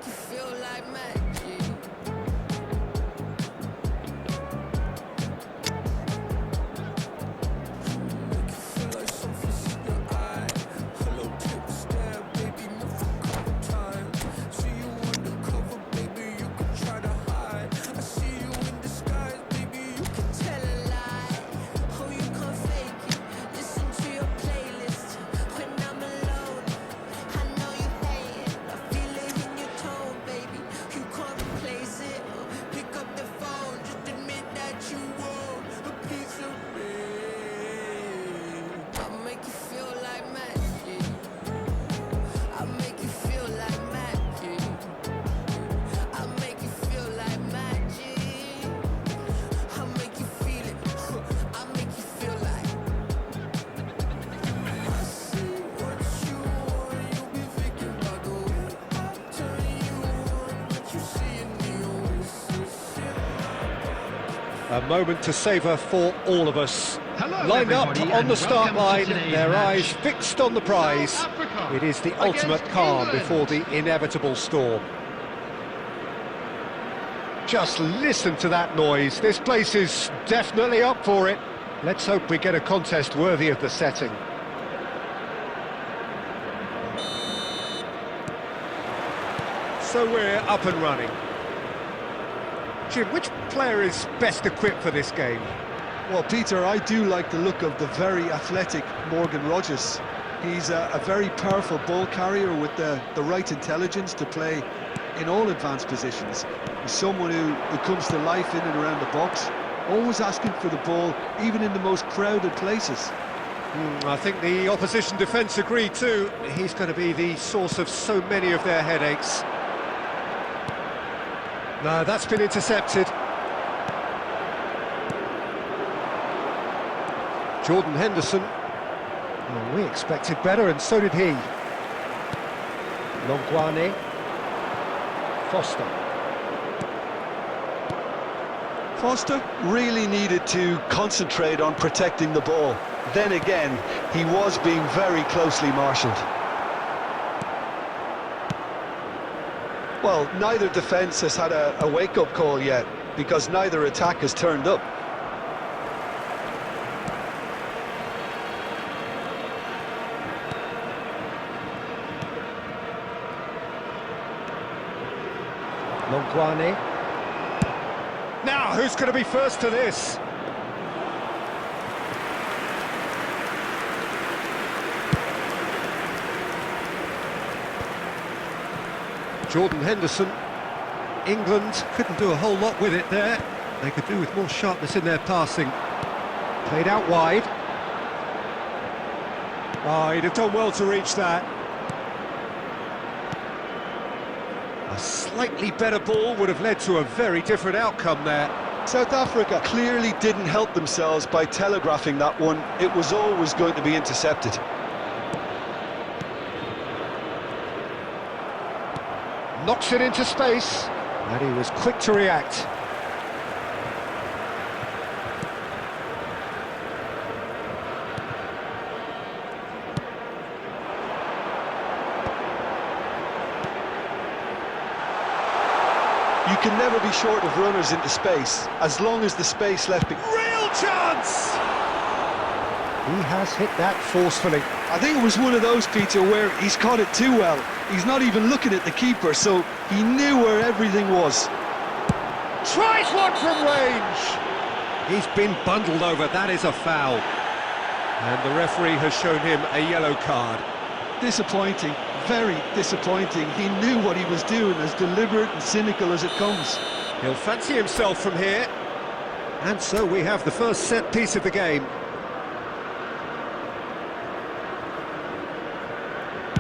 you feel like magic. Make you feel like something's in your eye. Hello, tip stare, baby, move a couple times. See you undercover, baby, you can try to hide. I see you in disguise, baby, you can tell a lie. Oh, you can't fake it. Listen to your playlist when I'm alone. I know you hate it. I feel it in your tone, baby. You can't replace it. Pick up the phone, just admit that you want a piece of me. I'll make you feel like magic. I'll make you feel like magic. I'll make you feel like magic. I'll make you feel it. I'll make you feel like. I see what you want. You'll be thinking about the way I turn you on. What you see in the oasis. A moment to savour for all of us. Hello, Lined up everybody, on and the start welcome line, to today's their match. eyes fixed on the prize. South Africa It is the against ultimate calm England. before the inevitable storm. Just listen to that noise. This place is definitely up for it. Let's hope we get a contest worthy of the setting. So we're up and running. Jim, which player is best equipped for this game? Well, Peter, I do like the look of the very athletic Morgan Rogers. He's a very powerful ball carrier with the right intelligence to play in all advanced positions. He's someone who comes to life in and around the box, always asking for the ball, even in the most crowded places. I think the opposition defence agree too. He's going to be the source of so many of their headaches. No, that's been intercepted. Jordan Henderson. Well, we expected better, and so did he. Longwane. Foster. Foster really needed to concentrate on protecting the ball. Then again, he was being very closely marshalled. Well, neither defence has had a wake-up call yet, because neither attack has turned up. Longwane. Now, who's going to be first to this? Jordan Henderson. England couldn't do a whole lot with it there. They could do with more sharpness in their passing. Played out wide. Oh, he'd have done well to reach that. A slightly better ball would have led to a very different outcome there. South Africa clearly didn't help themselves by telegraphing that one. It was always going to be intercepted. Knocks it into space, and he was quick to react. You can never be short of runners into space, as long as the space left... Real chance! He has hit that forcefully. I think it was one of those, Peter, where he's caught it too well. He's not even looking at the keeper, so he knew where everything was. Tries one from range! He's been bundled over, that is a foul. And the referee has shown him a yellow card. Disappointing, very disappointing. He knew what he was doing, as deliberate and cynical as it comes. He'll fancy himself from here. And so we have the first set piece of the game.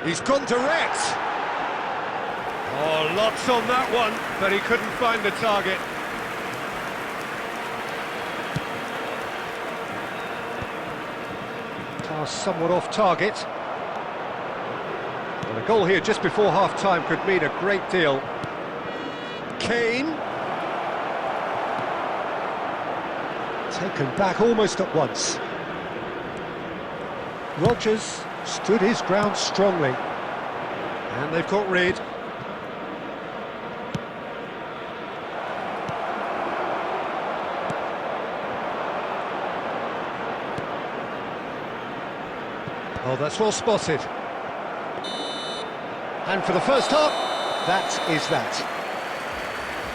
He's gone direct. Oh, lots on that one, but he couldn't find the target. Pass somewhat off target. Well, a goal here just before half-time could mean a great deal. Kane. Taken back almost at once. Rogers stood his ground strongly. And they've got rid. Oh, that's well spotted. And for the first half, that is that.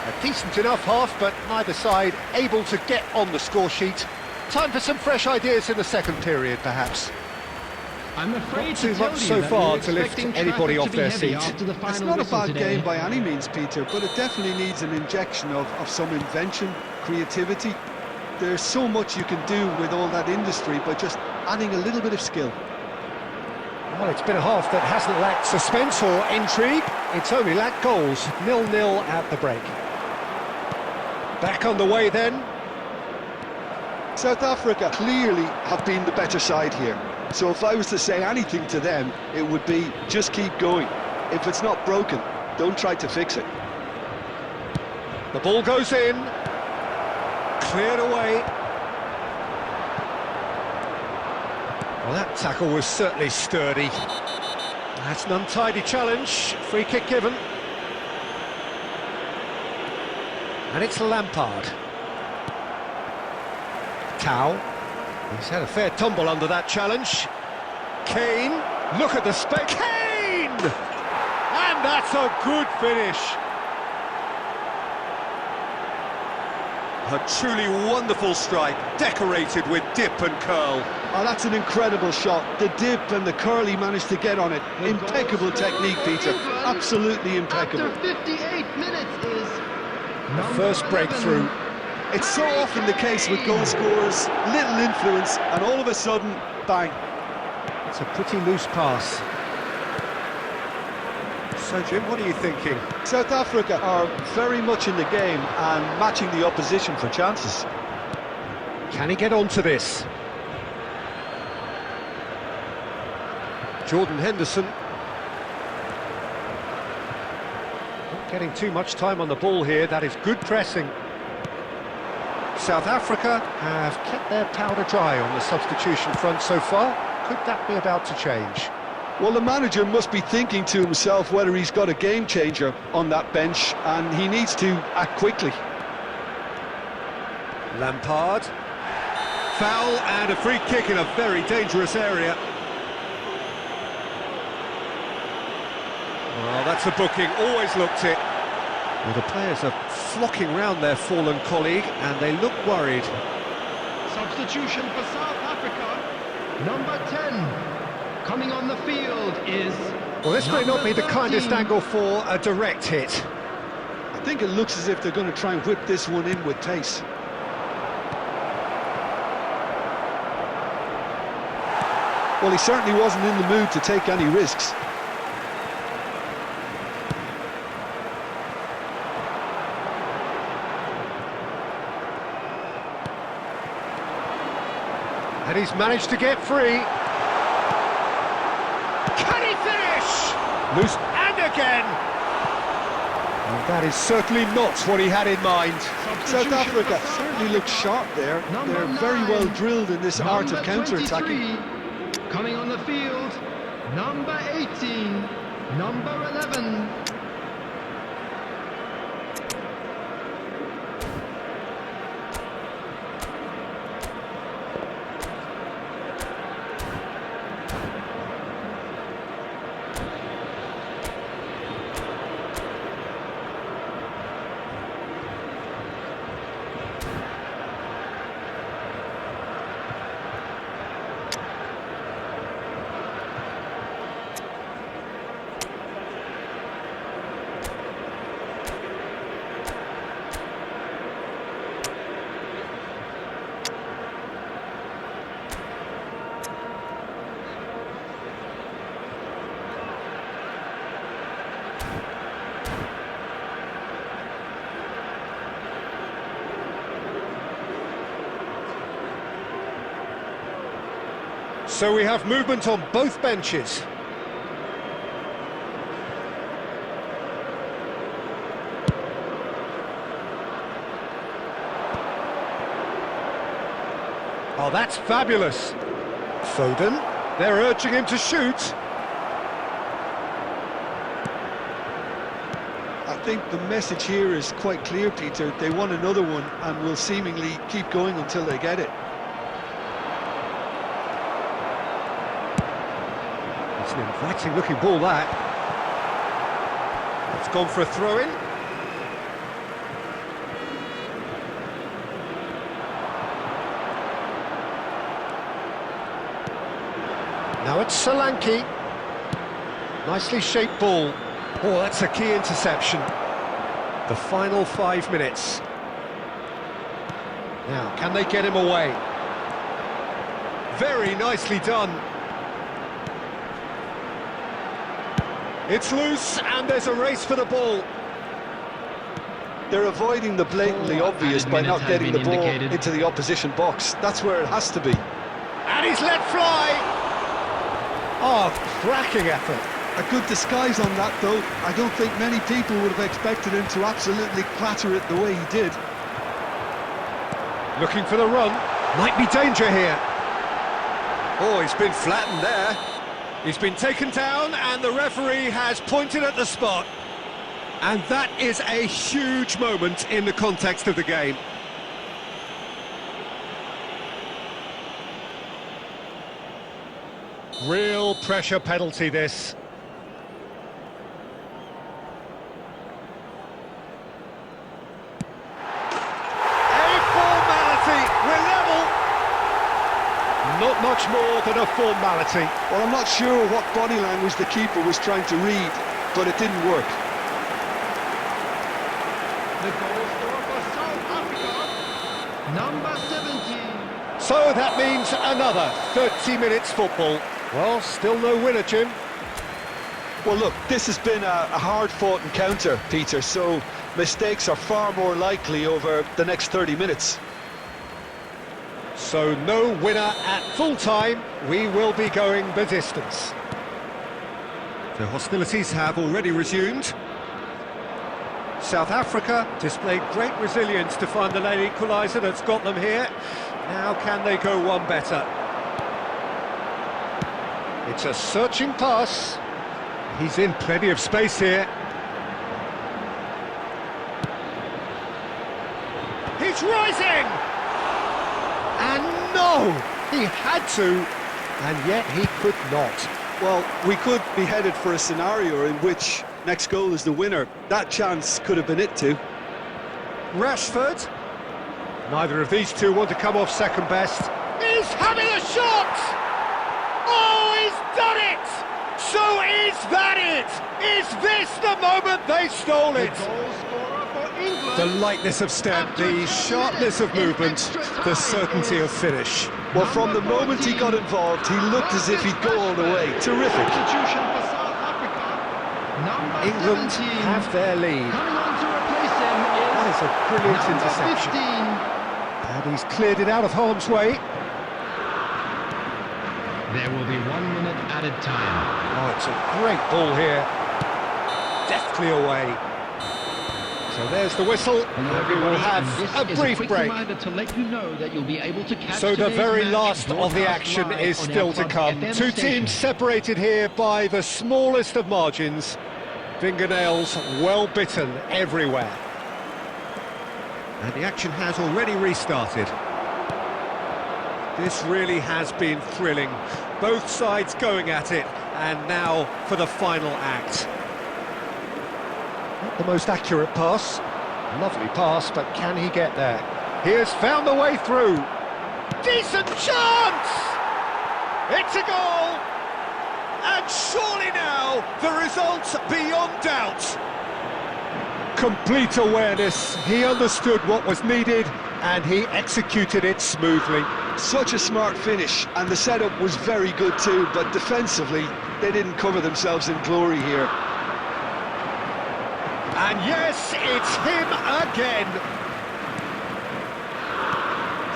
A decent enough half, but neither side able to get on the score sheet. Time for some fresh ideas in the second period, perhaps. I'm afraid Not too to tell much you so that far we're to lift expecting anybody traffic off to be their heavy seat. after the It's final not a whistle bad today. game by any means, Peter, but it definitely needs an injection of some invention, creativity. There's so much you can do with all that industry by just adding a little bit of skill. Well, it's been a half that hasn't lacked suspense or intrigue. It's only lacked goals. 0-0 at the break. Back on the way then. South Africa clearly have been the better side here. So if I was to say anything to them, it would be just keep going. If it's not broken, don't try to fix it. The ball goes in. Cleared away. Well, that tackle was certainly sturdy. That's an untidy challenge. Free kick given. And it's Lampard. Tau. He's had a fair tumble under that challenge. Kane. Look at the space. Kane! And that's a good finish. A truly wonderful strike, decorated with dip and curl. Oh, that's an incredible shot. The dip and the curl he managed to get on it. Impeccable technique, Peter. Absolutely impeccable. After 58 minutes is The first breakthrough. It's so often the case with goal scorers, little influence, and all of a sudden, bang. It's a pretty loose pass. So, Jim, what are you thinking? South Africa are very much in the game and matching the opposition for chances. Can he get onto this? Jordan Henderson. Not getting too much time on the ball here. That is good pressing. South Africa have kept their powder dry on the substitution front so far. Could that be about to change? Well, the manager must be thinking to himself whether he's got a game changer on that bench, and he needs to act quickly. Lampard. Foul and a free kick in a very dangerous area. Well, that's a booking, always looked it. Well, the players are flocking round their fallen colleague and they look worried. substitution for South Africa. Number 10 coming on the field is. Well, this may not be the kindest 13. angle for a direct hit. I think it looks as if they're going to try and whip this one in with pace. Well, he certainly wasn't in the mood to take any risks. And he's managed to get free. Can he finish? Loose and again. And that is certainly not what he had in mind. South Africa certainly looks sharp there. They're very well drilled in this art of counter-attacking. Coming on the field, number 18, number 11. So we have movement on both benches. Oh, that's fabulous. Foden, they're urging him to shoot. I think the message here is quite clear, Peter. They want another one and will seemingly keep going until they get it. It's an inviting looking ball, that. It's gone for a throw-in. Now it's Solanke. Nicely shaped ball. Oh, that's a key interception. The final 5 minutes. Now, can they get him away? Very nicely done. It's loose, and there's a race for the ball. They're avoiding the blatantly obvious by not getting the ball into the opposition box. That's where it has to be. And he's let fly! Oh, cracking effort. A good disguise on that, though. I don't think many people would have expected him to absolutely clatter it the way he did. Looking for the run. Might be danger here. Oh, he's been flattened there. He's been taken down, and the referee has pointed at the spot. And that is a huge moment in the context of the game. Real pressure penalty, this. Not much more than a formality. Well, I'm not sure what body language the keeper was trying to read, but it didn't work. The goal scorer for South Africa, number 17. So that means another 30 minutes football. Well, still no winner, Jim. Well, look, this has been a hard-fought encounter, Peter, so mistakes are far more likely over the next 30 minutes. So no winner at full time. We will be going the distance. The hostilities have already resumed. South Africa displayed great resilience to find the late equaliser that's got them here. Now can they go one better? It's a searching pass. He's in plenty of space here. He's rising! And no! He had to, and yet he could not. Well, we could be headed for a scenario in which next goal is the winner. That chance could have been it too. Rashford. Neither of these two want to come off second best. He's having a shot! Oh, he's done it! So is that it? Is this the moment they stole it? The goal scorer for England. The lightness of step, the sharpness of movement, the certainty of finish. Well, from the moment he got involved, he looked as if he'd go all the way. Terrific. Substitution for South Africa, number England 17. have their lead. Coming on to replace him That is a brilliant number interception. 15. And he's cleared it out of harm's way. There will be 1 minute added time. Oh, it's a great ball here. Deftly away. So there's the whistle, and we will have a brief break. To let you know that you'll be able to catch So the very match last of the action is still to come. Two teams separated here by the smallest of margins. Fingernails well bitten everywhere. And the action has already restarted. This really has been thrilling. Both sides going at it, and now for the final act. Not the most accurate pass. Lovely pass, but can he get there? He has found the way through. Decent chance! It's a goal! And surely now, the result's beyond doubt. Complete awareness. He understood what was needed, and he executed it smoothly. Such a smart finish, and the setup was very good too, but defensively, they didn't cover themselves in glory here. And yes, it's him again.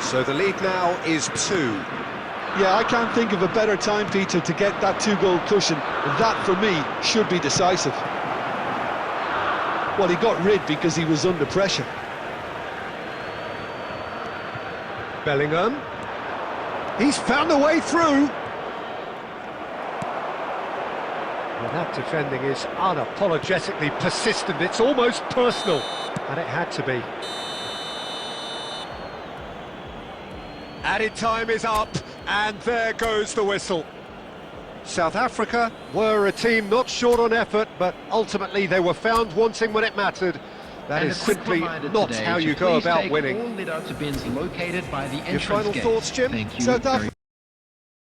So the lead now is 2. Yeah, I can't think of a better time, Peter, to get that 2-goal cushion. That, for me, should be decisive. Well, he got rid because he was under pressure. Bellingham. He's found a way through. Well, that defending is unapologetically persistent. It's almost personal, and it had to be. Added time is up, and there goes the whistle. South Africa were a team not short on effort, but ultimately they were found wanting when it mattered. That And is a quick simply reminder not today how to you go please about take winning. all lid-outs bins located by the Your entrance final gate. thoughts, Jim? Thank you South very Africa